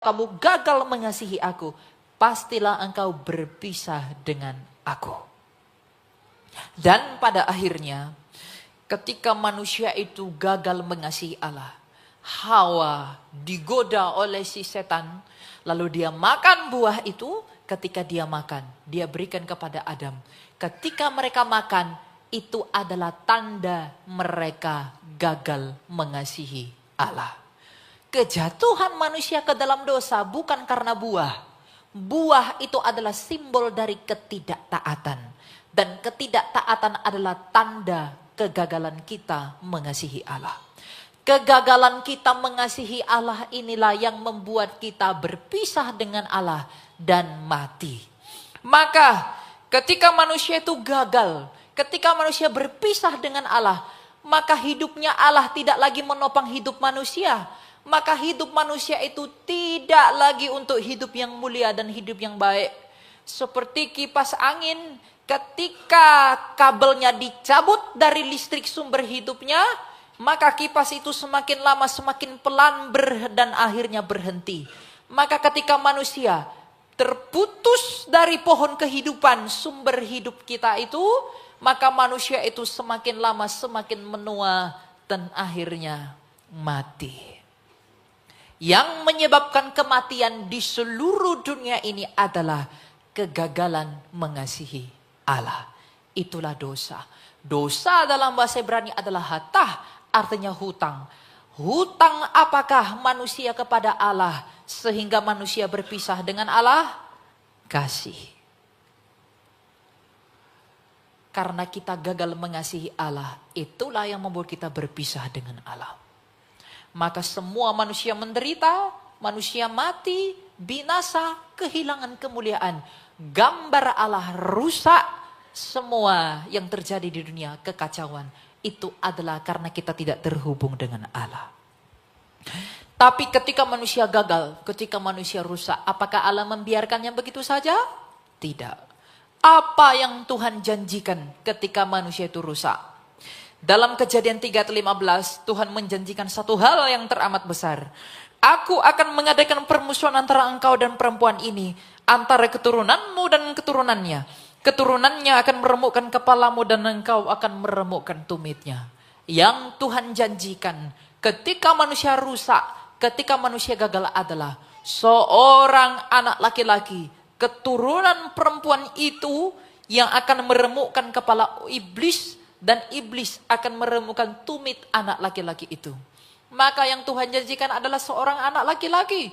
kamu gagal mengasihi aku, pastilah engkau berpisah dengan aku. Dan pada akhirnya, ketika manusia itu gagal mengasihi Allah, Hawa digoda oleh si setan, lalu dia makan buah itu. Ketika dia makan, dia berikan kepada Adam. Ketika mereka makan, itu adalah tanda mereka gagal mengasihi Allah. Kejatuhan manusia ke dalam dosa bukan karena buah. Buah itu adalah simbol dari ketidaktaatan. Dan ketidaktaatan adalah tanda kegagalan kita mengasihi Allah. Kegagalan kita mengasihi Allah inilah yang membuat kita berpisah dengan Allah dan mati. Maka ketika manusia itu gagal, ketika manusia berpisah dengan Allah, maka hidupnya Allah tidak lagi menopang hidup manusia. Maka hidup manusia itu tidak lagi untuk hidup yang mulia dan hidup yang baik. Seperti kipas angin, ketika kabelnya dicabut dari listrik sumber hidupnya, maka kipas itu semakin lama semakin pelan dan akhirnya berhenti. Maka ketika manusia terputus dari pohon kehidupan sumber hidup kita itu, maka manusia itu semakin lama semakin menua dan akhirnya mati. Yang menyebabkan kematian di seluruh dunia ini adalah kegagalan mengasihi Allah. Itulah dosa. Dosa dalam bahasa Ibrani adalah hatah, artinya hutang. Hutang apakah manusia kepada Allah sehingga manusia berpisah dengan Allah? Kasih. Karena kita gagal mengasihi Allah, itulah yang membuat kita berpisah dengan Allah. Maka semua manusia menderita, manusia mati, binasa, kehilangan kemuliaan. Gambar Allah rusak, semua yang terjadi di dunia, kekacauan. Itu adalah karena kita tidak terhubung dengan Allah. Tapi ketika manusia gagal, ketika manusia rusak, apakah Allah membiarkannya begitu saja? Tidak. Apa yang Tuhan janjikan ketika manusia itu rusak? Dalam Kejadian 3:15, Tuhan menjanjikan satu hal yang teramat besar. Aku akan mengadakan permusuhan antara engkau dan perempuan ini, antara keturunanmu dan keturunannya. Keturunannya akan meremukkan kepalamu dan engkau akan meremukkan tumitnya. Yang Tuhan janjikan ketika manusia rusak, ketika manusia gagal adalah seorang anak laki-laki, keturunan perempuan itu yang akan meremukkan kepala iblis, dan iblis akan meremukkan tumit anak laki-laki itu. Maka yang Tuhan janjikan adalah seorang anak laki-laki.